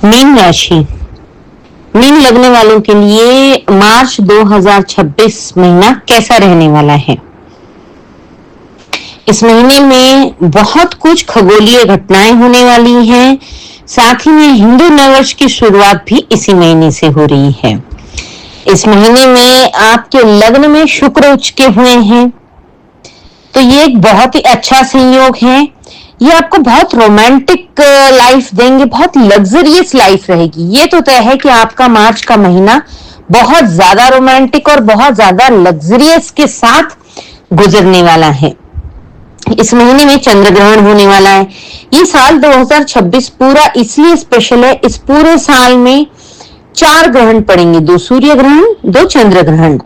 Mean राशि, mean लगने वालों के लिए मार्च 2026 महीना कैसा रहने वाला है। इस महीने में बहुत कुछ खगोलीय घटनाएं होने वाली हैं। साथ ही में हिंदू नववर्ष की शुरुआत भी इसी महीने से हो रही है। इस महीने में आपके लग्न में शुक्र उच्च के हुए हैं, तो ये एक बहुत ही अच्छा संयोग है। ये आपको बहुत रोमांटिक लाइफ देंगे, बहुत लग्जरियस लाइफ रहेगी। ये तो तय है कि आपका मार्च का महीना बहुत ज्यादा रोमांटिक और बहुत ज्यादा लग्जरियस के साथ गुजरने वाला है। इस महीने में चंद्र ग्रहण होने वाला है। ये साल 2026 पूरा इसलिए स्पेशल है, इस पूरे साल में 4 ग्रहण पड़ेंगे, 2 सूर्य ग्रहण, 2 चंद्र ग्रहण।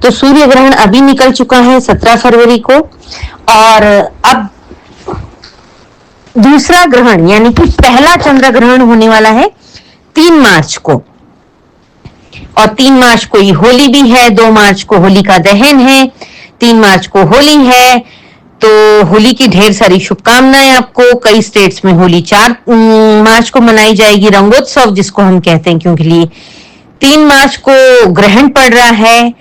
तो सूर्य ग्रहण अभी निकल चुका है 17 फरवरी को, और अब दूसरा ग्रहण यानी कि पहला चंद्र ग्रहण होने वाला है 3 मार्च को, और 3 मार्च को ये होली भी है। 2 मार्च को होली का दहन है, 3 मार्च को होली है। तो होली की ढेर सारी शुभकामनाएं आपको। कई स्टेट्स में होली 4 मार्च को मनाई जाएगी, रंगोत्सव जिसको हम कहते हैं, क्योंकि 3 मार्च को ग्रहण पड़ रहा है।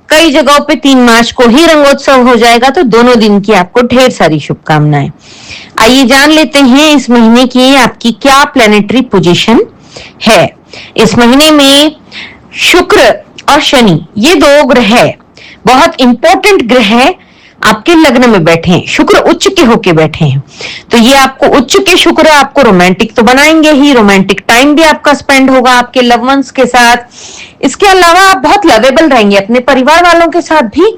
कई जगहों पे 3 मार्च को ही रंगोत्सव हो जाएगा। तो दोनों दिन की आपको ढेर सारी शुभकामनाएं। आइए जान लेते हैं इस महीने की आपकी क्या प्लैनेटरी पोजीशन है। इस महीने में शुक्र और शनि, ये 2 ग्रह बहुत इंपॉर्टेंट ग्रह है, आपके लग्न में बैठे हैं। शुक्र उच्च के होके बैठे हैं, तो ये आपको उच्च के शुक्र आपको रोमांटिक तो बनाएंगे ही, रोमांटिक टाइम भी आपका स्पेंड होगा आपके लव वंस के साथ। इसके अलावा आप बहुत लवेबल रहेंगे, अपने परिवार वालों के साथ भी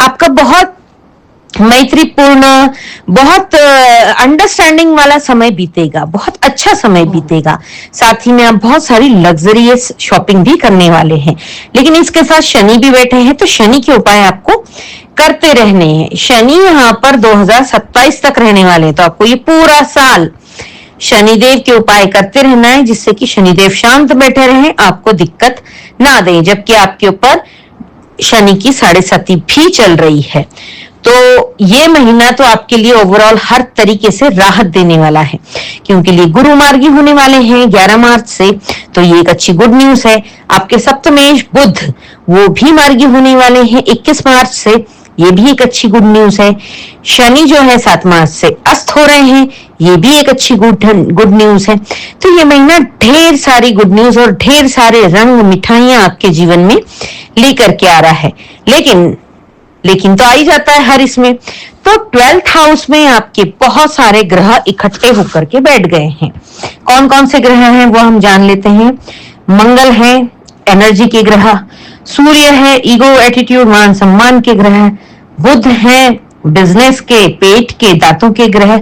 आपका बहुत मैत्रीपूर्ण, बहुत अंडरस्टैंडिंग वाला समय बीतेगा, बहुत अच्छा समय बीतेगा। साथ ही में आप बहुत सारी लग्जरियस शॉपिंग भी करने वाले हैं। लेकिन इसके साथ शनि भी बैठे हैं, तो शनि के उपाय आपको करते रहने हैं। शनि यहाँ पर 2027 तक रहने वाले हैं, तो आपको ये पूरा साल शनिदेव के उपाय करते रहना है, जिससे कि शनिदेव शांत बैठे रहें, आपको दिक्कत ना दें। जबकि आपके ऊपर शनि की 7.5 भी चल रही है, तो ये महीना तो आपके लिए ओवरऑल हर तरीके से राहत देने वाला है, क्योंकि ये गुरु मार्गी होने वाले हैं 11 मार्च से। तो ये एक अच्छी गुड न्यूज है। आपके सप्तमेश बुध वो भी मार्गी होने वाले हैं 21 मार्च से, ये भी एक अच्छी गुड न्यूज है। शनि जो है 7 मार्च से अस्त हो रहे हैं, ये भी एक अच्छी गुड न्यूज है। तो ये महीना ढेर सारी गुड न्यूज और ढेर सारे रंग मिठाइयां आपके जीवन में लेकर के आ रहा है। लेकिन तो आ ही जाता है हर इसमें। तो 12th हाउस में आपके बहुत सारे ग्रह इकट्ठे होकर के बैठ गए हैं। कौन कौन से ग्रह हैं वो हम जान लेते हैं। मंगल है एनर्जी के ग्रह, सूर्य है ईगो एटीट्यूड मान सम्मान के ग्रह, बुध है बिजनेस के पेट के दांतों के ग्रह,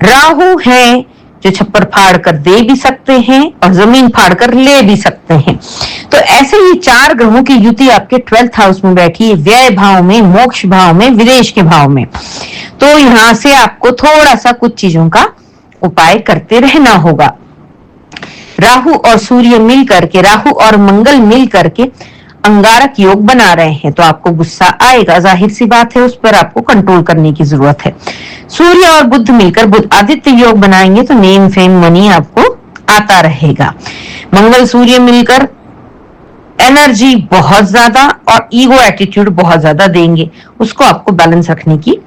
राहु है जो छप्पर फाड़ कर दे भी सकते हैं और जमीन फाड़ कर ले भी सकते हैं। तो ऐसे ही 4 ग्रहों की युति आपके 12th हाउस में बैठी है, व्यय भाव में, मोक्ष भाव में, विदेश के भाव में। तो यहां से आपको थोड़ा सा कुछ चीजों का उपाय करते रहना होगा। राहु और सूर्य मिल करके, राहु और मंगल मिल करके अंगारक योग बना रहे हैं, तो आपको गुस्सा आएगा, जाहिर सी बात है, उस पर आपको कंट्रोल करने की जरूरत है। सूर्य और बुध मिलकर बुध आदित्य योग बनाएंगे, तो नेम फेम मनी आपको आता रहेगा। मंगल सूर्य मिलकर एनर्जी बहुत ज्यादा और ईगो एटीट्यूड बहुत ज्यादा देंगे, उसको आपको बैलेंस रखने की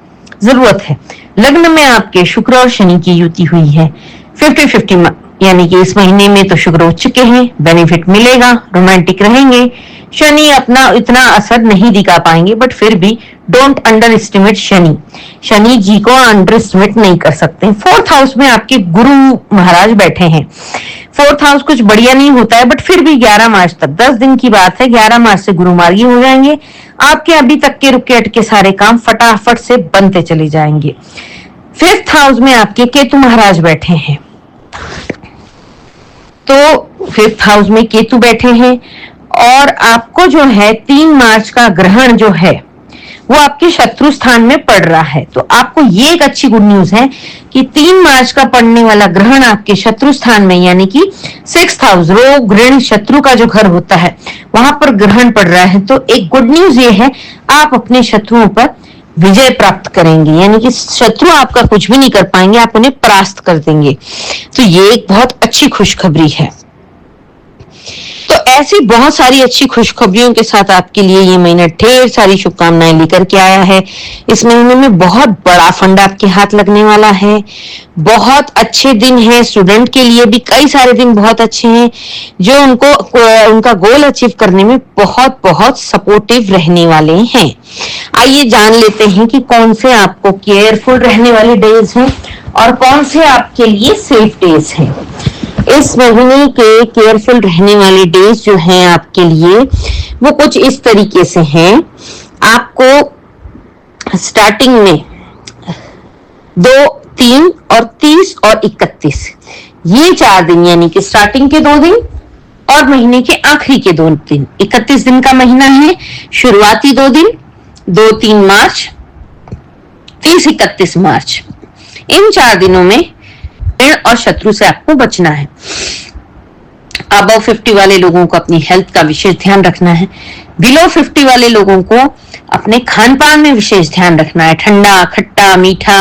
जरूरत है। लग्न में आपके शुक्र और शनि की युति हुई है 50-50, यानी कि इस महीने में तो शुक्र उच्च के हैं, बेनिफिट मिलेगा, रोमांटिक रहेंगे। शनि अपना इतना असर नहीं दिखा पाएंगे, बट फिर भी don't underestimate Shani. Shani ji को अंडर एस्टिमेट नहीं कर सकते। 4th हाउस में आपके गुरु महाराज बैठे हैं। 4th हाउस कुछ बढ़िया नहीं होता है, बट फिर भी 11 मार्च तक 10 दिन की बात है, 11 मार्च से गुरु मार्गी हो जाएंगे। आपके अभी तक के रुके अटके सारे काम फटाफट से बनते चले जाएंगे। 5th हाउस में आपके केतु महाराज बैठे हैं, तो 5th हाउस में केतु बैठे हैं, और आपको जो है 3 मार्च का ग्रहण जो है वो आपके शत्रु स्थान में पड़ रहा है। तो आपको ये एक अच्छी गुड न्यूज है कि 3 मार्च का पड़ने वाला ग्रहण आपके शत्रु स्थान में, यानी कि 6th हाउस, रोग ऋण शत्रु का जो घर होता है वहां पर ग्रहण पड़ रहा है। तो एक गुड न्यूज ये है, आप अपने शत्रुओं पर विजय प्राप्त करेंगे, यानी कि शत्रु आपका कुछ भी नहीं कर पाएंगे, आप उन्हें परास्त कर देंगे। तो ये एक बहुत अच्छी खुशखबरी है। ऐसी बहुत सारी अच्छी खुशखबरियों के साथ आपके लिए ये महीना ढेर सारी शुभकामनाएं लेकर के आया है। इस महीने में बहुत बड़ा फंड आपके हाथ लगने वाला है। बहुत अच्छे दिन है, स्टूडेंट के लिए भी कई सारे दिन बहुत अच्छे हैं जो उनको उनका गोल अचीव करने में बहुत बहुत सपोर्टिव रहने वाले हैं। आइए जान लेते हैं कि कौन से आपको केयरफुल रहने वाले डेज हैं और कौन से आपके लिए सेफ डेज हैं। इस महीने के केयरफुल रहने वाले डेज जो हैं आपके लिए वो कुछ इस तरीके से हैं। आपको स्टार्टिंग में 2, 3 और 30 और 31 ये 4 दिन, यानी कि स्टार्टिंग के 2 दिन और महीने के आखिरी के 2 दिन, 31 दिन का महीना है। शुरुआती 2 दिन 2-3 मार्च, 30-31 मार्च, इन 4 दिनों में ऋण और शत्रु से आपको बचना है। अबव 50 वाले लोगों को अपनी हेल्थ का विशेष ध्यान रखना है। बिलो 50 वाले लोगों को अपने खान पान में विशेष ध्यान रखना है। ठंडा, खट्टा, मीठा,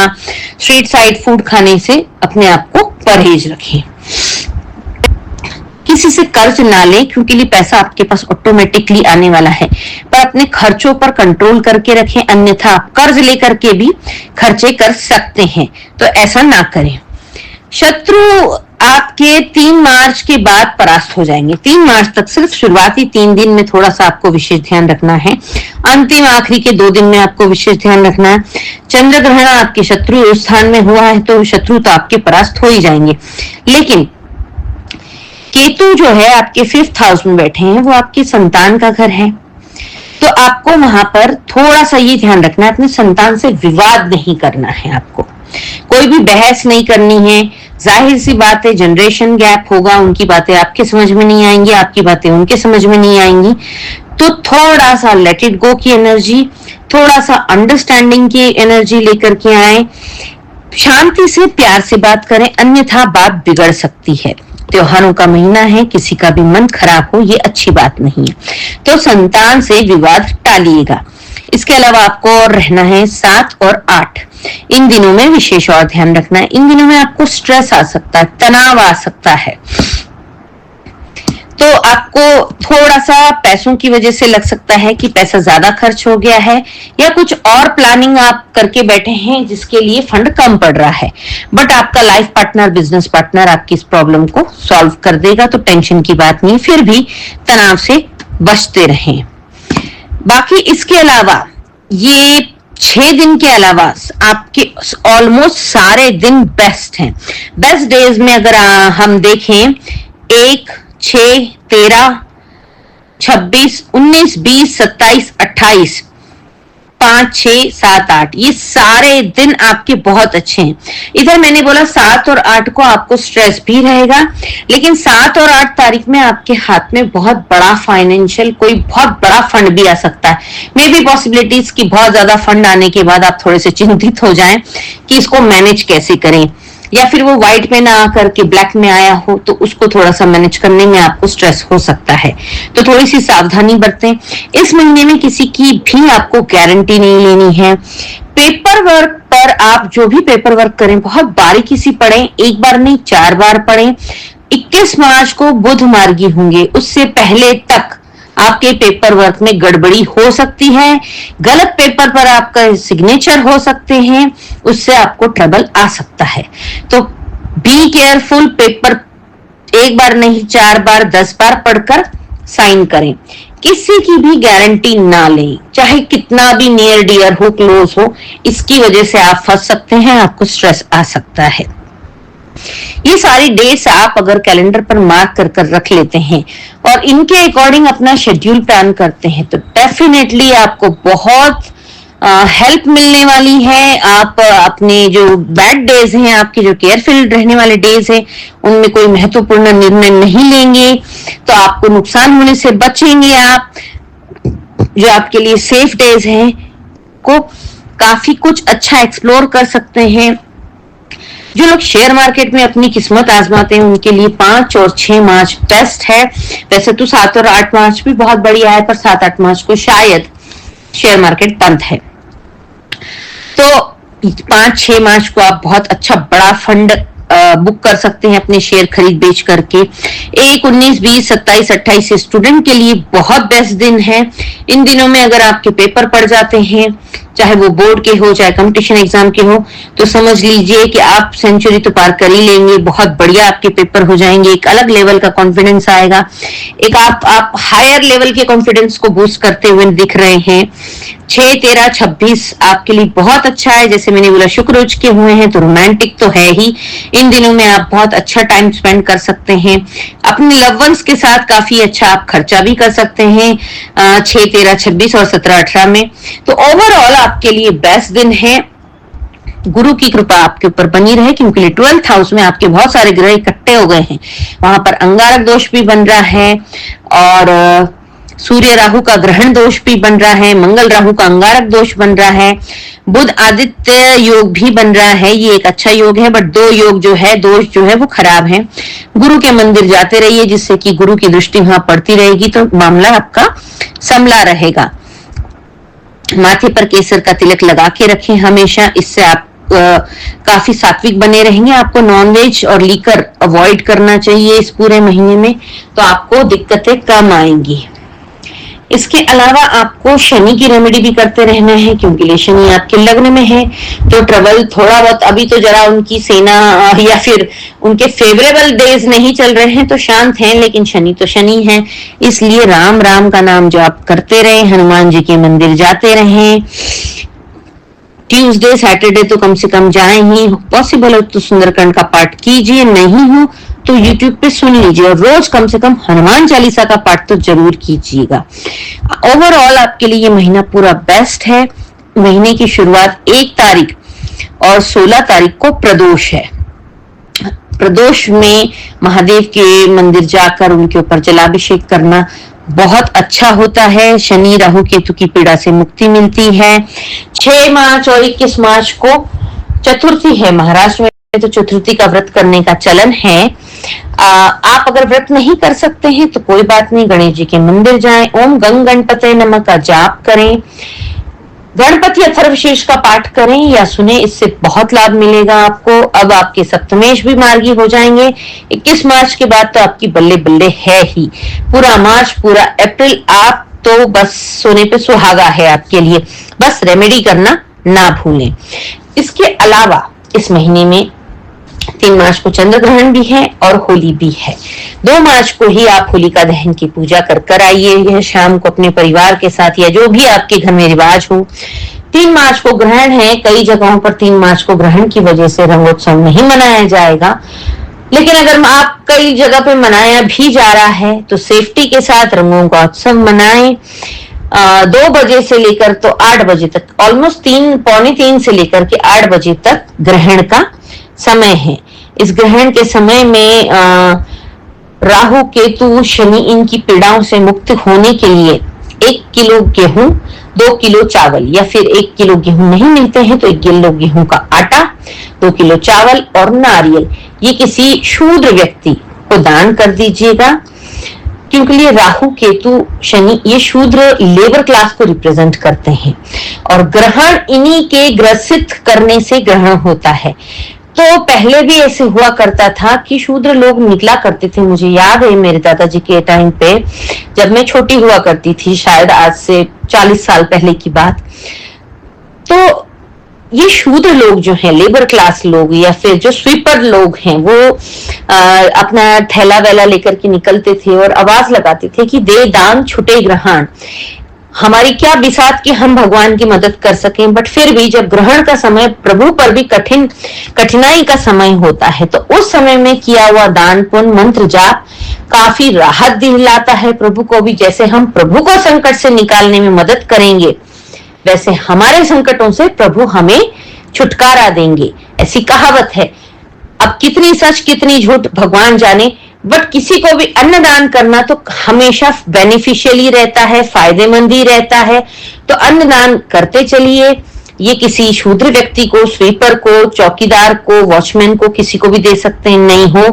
स्ट्रीट साइड फूड खाने से अपने आप को परहेज रखें। किसी से कर्ज ना लें क्योंकि ये पैसा आपके पास ऑटोमेटिकली आने वाला है, पर अपने खर्चों पर कंट्रोल करके रखें, अन्यथा आप कर्ज लेकर के भी खर्चे कर सकते हैं, तो ऐसा ना करें। शत्रु आपके 3 मार्च के बाद परास्त हो जाएंगे। 3 मार्च तक सिर्फ शुरुआती 3 दिन में थोड़ा सा आपको विशेष ध्यान रखना है। अंतिम आखिरी के 2 दिन में आपको विशेष ध्यान रखना है। चंद्र ग्रहण आपके शत्रु स्थान में हुआ है तो शत्रु तो आपके परास्त हो ही जाएंगे, लेकिन केतु जो है आपके 5th हाउस में बैठे हैं, वो आपके संतान का घर है, तो आपको वहां पर थोड़ा सा ये ध्यान रखना है, अपने संतान से विवाद नहीं करना है। आपको कोई भी बहस नहीं करनी है। जाहिर सी बात है जनरेशन गैप होगा, उनकी बातें आपके समझ में नहीं आएंगी, आपकी बातें उनके समझ में नहीं आएंगी, तो थोड़ा सा लेट इट गो की एनर्जी, थोड़ा सा अंडरस्टैंडिंग की एनर्जी लेकर के आए। शांति से प्यार से बात करें, अन्यथा बात बिगड़ सकती है। त्योहारों का महीना है, किसी का भी मन खराब हो ये अच्छी बात नहीं है, तो संतान से विवाद टालिएगा। इसके अलावा आपको और रहना है 7 और 8, इन दिनों में विशेष और ध्यान रखना है। इन दिनों में आपको स्ट्रेस आ सकता है, तनाव आ सकता है, तो आपको थोड़ा सा पैसों की वजह से लग सकता है कि पैसा ज्यादा खर्च हो गया है, या कुछ और प्लानिंग आप करके बैठे हैं जिसके लिए फंड कम पड़ रहा है, बट आपका लाइफ पार्टनर, बिजनेस पार्टनर आपकी इस प्रॉब्लम को सॉल्व कर देगा, तो टेंशन की बात नहीं। फिर भी तनाव से बचते रहें। बाकी इसके अलावा ये 6 दिन के अलावा आपके ऑलमोस्ट सारे दिन बेस्ट हैं। बेस्ट डेज में अगर हम देखें 1, 6, 13, 26, 19, 20, 27, 28, 5, 6, 7, 8 ये सारे दिन आपके बहुत अच्छे हैं। इधर मैंने बोला 7 और 8 को आपको स्ट्रेस भी रहेगा, लेकिन 7 और 8 तारीख में आपके हाथ में बहुत बड़ा फाइनेंशियल कोई बहुत बड़ा फंड भी आ सकता है। मे बी पॉसिबिलिटीज की बहुत ज्यादा फंड आने के बाद आप थोड़े से चिंतित हो जाएं कि इसको मैनेज कैसे करें, या फिर वो व्हाइट में ना आकर के ब्लैक में आया हो तो उसको थोड़ा सा मैनेज करने में आपको स्ट्रेस हो सकता है, तो थोड़ी सी सावधानी बरतें। इस महीने में किसी की भी आपको गारंटी नहीं लेनी है। पेपर वर्क पर आप जो भी पेपर वर्क करें बहुत बारीकी से पढ़ें, एक बार नहीं 4 बार पढ़ें। 21 मार्च को बुध मार्गी होंगे, उससे पहले तक आपके पेपर वर्क में गड़बड़ी हो सकती है, गलत पेपर पर आपका सिग्नेचर हो सकते हैं, उससे आपको ट्रबल आ सकता है, तो बी केयरफुल। पेपर एक बार नहीं 4 बार 10 बार पढ़कर साइन करें। किसी की भी गारंटी ना लें, चाहे कितना भी नियर डियर हो, क्लोज हो, इसकी वजह से आप फंस सकते हैं, आपको स्ट्रेस आ सकता है। ये सारी डेट्स आप अगर कैलेंडर पर मार्क कर कर रख लेते हैं और इनके अकॉर्डिंग अपना शेड्यूल प्लान करते हैं तो डेफिनेटली आपको बहुत हेल्प मिलने वाली है। आप अपने जो बैड डेज हैं, आपके जो केयरफुल रहने वाले डेज हैं, उनमें कोई महत्वपूर्ण निर्णय नहीं लेंगे तो आपको नुकसान होने से बचेंगे। आप जो आपके लिए सेफ डेज हैं को काफी कुछ अच्छा एक्सप्लोर कर सकते हैं। जो लोग शेयर मार्केट में अपनी किस्मत आजमाते हैं उनके लिए 5 और 6 मार्च बेस्ट है। वैसे तो 7 और 8 मार्च भी बहुत बढ़िया है, पर 7-8 मार्च को शायद शेयर मार्केट बंद है, तो 5-6 मार्च को आप बहुत अच्छा बड़ा फंड बुक कर सकते हैं अपने शेयर खरीद बेच करके। 1, 19, 20, 27, 28 स्टूडेंट के लिए बहुत बेस्ट दिन है। इन दिनों में अगर आपके पेपर पड़ जाते हैं, चाहे वो बोर्ड के हो चाहे कंपटीशन एग्जाम के हो, तो समझ लीजिए कि आप सेंचुरी तो पार कर ही लेंगे। बहुत बढ़िया आपके पेपर हो जाएंगे, एक अलग लेवल का कॉन्फिडेंस आएगा, एक आप हायर लेवल के कॉन्फिडेंस को बूस्ट करते हुए दिख रहे हैं। 6, 13, 26 आपके लिए बहुत अच्छा है। जैसे मैंने बोला शुक्र उच्च के हुए हैं तो रोमांटिक तो है ही। इन दिनों में आप बहुत अच्छा टाइम स्पेंड कर सकते हैं, अपने लव वंस के साथ काफी अच्छा आप खर्चा भी कर सकते हैं 6, 13, 26 और 17, 18 में। तो ओवरऑल आपके लिए बेस्ट दिन है। गुरु की कृपा आपके ऊपर बनी रहे, क्योंकि 12th हाउस में आपके बहुत सारे ग्रह इकट्ठे हो गए हैं। वहां पर अंगारक दोष भी बन रहा है और सूर्य राहु का ग्रहण दोष भी बन रहा है, मंगल राहु का अंगारक दोष बन रहा है, बुध आदित्य योग भी बन रहा है। ये एक अच्छा योग है, बट 2 योग जो है, दोष जो है वो खराब है। गुरु के मंदिर जाते रहिए, जिससे कि गुरु की दृष्टि वहां पड़ती रहेगी, तो मामला आपका संभला रहेगा। माथे पर केसर का तिलक लगा के रखें हमेशा, इससे आप काफी सात्विक बने रहेंगे। आपको नॉनवेज और लीकर अवॉइड करना चाहिए इस पूरे महीने में, तो आपको दिक्कतें कम आएंगी। इसके अलावा आपको शनि की रेमेडी भी करते रहना है, क्योंकि शनि आपके लग्न में है, तो ट्रबल थोड़ा बहुत, अभी तो जरा उनकी सेना या फिर उनके फेवरेबल डेज नहीं चल रहे हैं तो शांत हैं, लेकिन शनि तो शनि है। इसलिए राम राम का नाम जाप करते रहे, हनुमान जी के मंदिर जाते रहें। ट्यूसडे सैटरडे तो कम से कम जाएं ही, पॉसिबल हो तो सुंदरकांड का पाठ कीजिए, नहीं हो तो YouTube पे सुन लीजिए, और रोज कम से कम हनुमान चालीसा का पाठ तो जरूर कीजिएगा। ओवरऑल आपके लिए ये महीना पूरा बेस्ट है। महीने की शुरुआत 1 तारीख और 16 तारीख को प्रदोष है। प्रदोष में महादेव के मंदिर जाकर उनके ऊपर जलाभिषेक करना बहुत अच्छा होता है। शनि राहु केतु की पीड़ा से मुक्ति मिलती है। 6 मार्च और 21 मार्च को चतुर्थी है। महाराष्ट्र में तो चतुर्थी का व्रत करने का चलन है। आप अगर व्रत नहीं कर सकते हैं तो कोई बात नहीं, गणेश जी के मंदिर जाएं, ओम गंग गणपते नमः का जाप करें, गणपति अथर्वशीर्ष का पाठ करें या सुने, इससे बहुत लाभ मिलेगा आपको। अब आपके सप्तमेश भी मार्गी हो जाएंगे। 21 मार्च के बाद तो आपकी बल्ले बल्ले है ही। पूरा मार्च, पूरा अप्रैल आप तो बस सोने पे सुहागा है आपके लिए। बस रेमेडी करना ना भूलें। इसके अलावा इस महीने में 3 मार्च को चंद्र ग्रहण भी है और होली भी है। 2 मार्च को ही आप होलिका दहन की पूजा कर आइए, यह शाम को अपने परिवार के साथ या जो भी आपके घर में रिवाज हो। 3 मार्च को ग्रहण है। कई जगहों पर 3 मार्च को ग्रहण की वजह से रंगोत्सव नहीं मनाया जाएगा, लेकिन अगर आप कई जगह पे मनाया भी जा रहा है तो सेफ्टी के साथ रंगों का उत्सव मनाएं। 2 बजे से लेकर तो 8 बजे तक, ऑलमोस्ट 3, पौने 3 से लेकर के 8 बजे तक ग्रहण का समय है। इस ग्रहण के समय में राहु केतु शनि इनकी पीड़ाओं से मुक्त होने के लिए 1 किलो गेहूं, 2 किलो चावल, या फिर 1 किलो गेहूं नहीं मिलते हैं तो 1 किलो गेहूं का आटा, 2 किलो चावल और नारियल, ये किसी शूद्र व्यक्ति को दान कर दीजिएगा। क्योंकि ये राहु केतु शनि ये शूद्र लेबर क्लास को रिप्रेजेंट करते हैं, और ग्रहण इन्हीं के ग्रसित करने से ग्रहण होता है। तो पहले भी ऐसे हुआ करता था कि शूद्र लोग निकला करते थे। मुझे याद है मेरे दादाजी के टाइम पे, जब मैं छोटी हुआ करती थी, शायद आज से 40 साल पहले की बात, तो ये शूद्र लोग जो हैं, लेबर क्लास लोग या फिर जो स्वीपर लोग हैं, वो अपना थैला वैला लेकर के निकलते थे और आवाज लगाते थे कि दे दान छुटे ग्रहण। हमारी क्या बिसात कि हम भगवान की मदद कर सकें, बट फिर भी जब ग्रहण का समय, प्रभु पर भी कठिनाई का समय होता है, तो उस समय में किया हुआ दान पुण्य मंत्र जाप काफी राहत दिलाता है प्रभु को भी। जैसे हम प्रभु को संकट से निकालने में मदद करेंगे, वैसे हमारे संकटों से प्रभु हमें छुटकारा देंगे, ऐसी कहावत है। अब कितनी सच कितनी झूठ भगवान जाने, बट किसी को भी अन्नदान करना तो हमेशा बेनिफिशियल ही रहता है, फायदेमंद ही रहता है। तो अन्नदान करते चलिए। ये किसी शूद्र व्यक्ति को, स्वीपर को, चौकीदार को, वॉचमैन को, किसी को भी दे सकते हैं। नहीं हो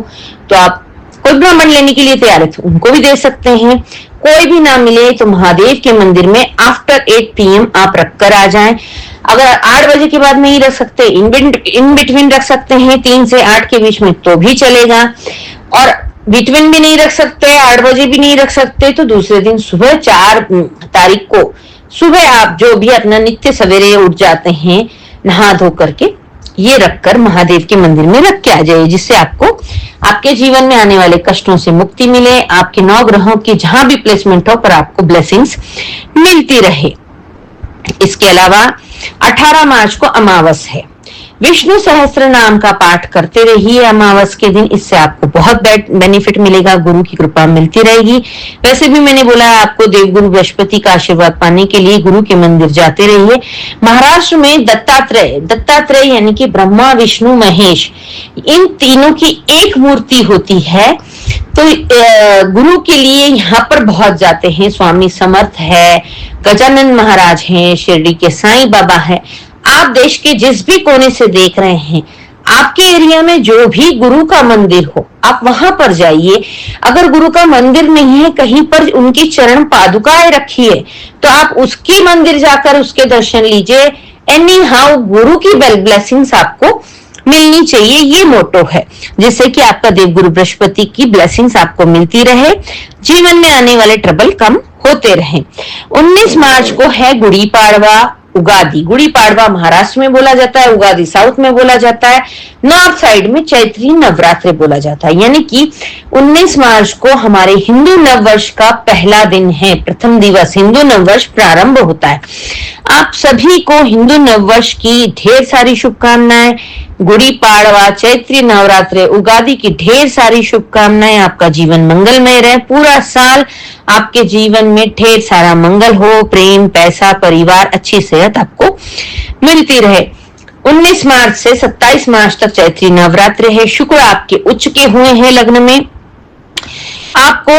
तो आप कोई ब्राह्मण लेने के लिए तैयार है तो उनको भी दे सकते हैं। कोई भी ना मिले तो महादेव के मंदिर में आफ्टर 8 PM आप रख कर आ जाएं। अगर 8 बजे के बाद नहीं रख सकते, इन बिटवीन रख सकते हैं 3 से 8 के बीच में तो भी चलेगा, और बिटवीन भी नहीं रख सकते, 8 बजे भी नहीं रख सकते, तो दूसरे दिन सुबह 4 तारीख को सुबह आप जो भी अपना नित्य सवेरे उठ जाते हैं नहा धो करके ये रखकर महादेव के मंदिर में रख के आ जाइए, जिससे आपको आपके जीवन में आने वाले कष्टों से मुक्ति मिले, आपके 9 ग्रहों की जहां भी प्लेसमेंट हो पर आपको ब्लेसिंग्स मिलती रहे। इसके अलावा 18 मार्च को अमावस है। विष्णु सहस्त्र नाम का पाठ करते रहिए अमावस के दिन, इससे आपको बहुत बेनिफिट मिलेगा, गुरु की कृपा मिलती रहेगी। वैसे भी मैंने बोला है आपको देवगुरु बृहस्पति का आशीर्वाद पाने के लिए गुरु के मंदिर जाते रहिए। महाराष्ट्र में दत्तात्रेय यानी कि ब्रह्मा विष्णु महेश, इन तीनों की एक मूर्ति होती है, तो गुरु के लिए यहाँ पर बहुत जाते हैं। स्वामी समर्थ है, गजानन महाराज हैं, शिरडी के साईं बाबा है। आप देश के जिस भी कोने से देख रहे हैं, आपके एरिया में जो भी गुरु का मंदिर हो आप वहां पर जाइए। अगर गुरु का मंदिर नहीं है, कहीं पर उनकी चरण पादुकाएं रखी है, तो आप उसकी मंदिर जाकर उसके दर्शन लीजिए। एनी हाउ गुरु की ब्लेसिंग्स आपको मिलनी चाहिए, ये मोटो है, जिससे कि आपका देवगुरु बृहस्पति की ब्लेसिंग्स आपको मिलती रहे, जीवन में आने वाले ट्रबल कम होते रहे। 19 मार्च को है गुड़ी पाड़वा, उगादी। गुड़ी पाड़वा महाराष्ट्र में बोला जाता है, उगादी साउथ में बोला जाता है, नॉर्थ साइड में चैत्री नवरात्रि बोला जाता है। यानी कि 19 मार्च को हमारे हिंदू नववर्ष का पहला दिन है, प्रथम दिवस हिंदू नववर्ष प्रारंभ होता है। आप सभी को हिंदू नववर्ष की ढेर सारी शुभकामनाएं। गुड़ी पाड़वा, चैत्री नवरात्रि, उगादी की ढेर सारी शुभकामनाएं। आपका जीवन मंगलमय रहे, पूरा साल आपके जीवन में ढेर सारा मंगल हो, प्रेम, पैसा, परिवार, अच्छी सेहत आपको मिलती रहे। 19 मार्च से 27 मार्च तक चैत्री नवरात्रि है। शुक्र आपके उच्च के हुए हैं लग्न में। आपको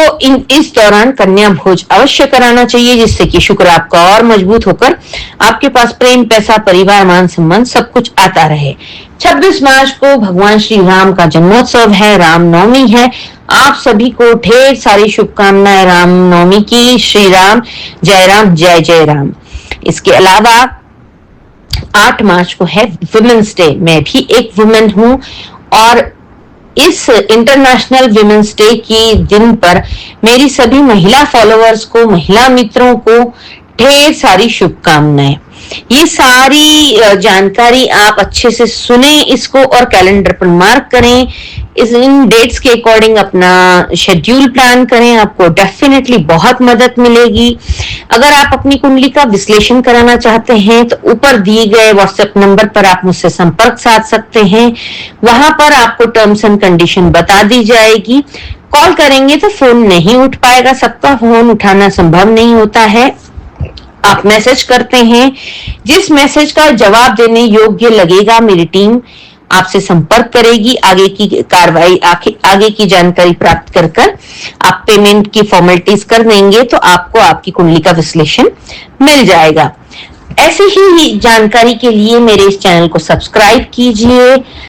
इस दौरान कन्या भोज अवश्य कराना चाहिए, जिससे कि शुक्र आपका और मजबूत होकर आपके पास प्रेम, पैसा, परिवार, मान सम्मान सब कुछ आता रहे। 26 मार्च को भगवान श्री राम का जन्मोत्सव है, रामनवमी है। आप सभी को ढेर सारी शुभकामनाएं रामनवमी की। श्री राम, जय जय राम। इसके अलावा 8 मार्च को है वुमेन्स डे। मैं भी एक वुमेन हूं और इस इंटरनेशनल विमेंस डे की दिन पर मेरी सभी महिला फॉलोअर्स को, महिला मित्रों को ढेर सारी शुभकामनाएं। ये सारी जानकारी आप अच्छे से सुने इसको और कैलेंडर पर मार्क करें। इन डेट्स के अकॉर्डिंग अपना शेड्यूल प्लान करें, आपको डेफिनेटली बहुत मदद मिलेगी। अगर आप अपनी कुंडली का विश्लेषण कराना चाहते हैं तो ऊपर दिए गए व्हाट्सएप नंबर पर आप मुझसे संपर्क साध सकते हैं। वहां पर आपको टर्म्स एंड कंडीशन बता दी जाएगी। कॉल करेंगे तो फोन नहीं उठ पाएगा, सबका फोन उठाना संभव नहीं होता है। आप मैसेज करते हैं, जिस मैसेज का जवाब देने योग्य लगेगा मेरी टीम आपसे संपर्क करेगी। आगे की कार्रवाई, आगे की जानकारी प्राप्त कर आप पेमेंट की फॉर्मेलिटीज कर देंगे तो आपको आपकी कुंडली का विश्लेषण मिल जाएगा। ऐसे ही जानकारी के लिए मेरे इस चैनल को सब्सक्राइब कीजिए।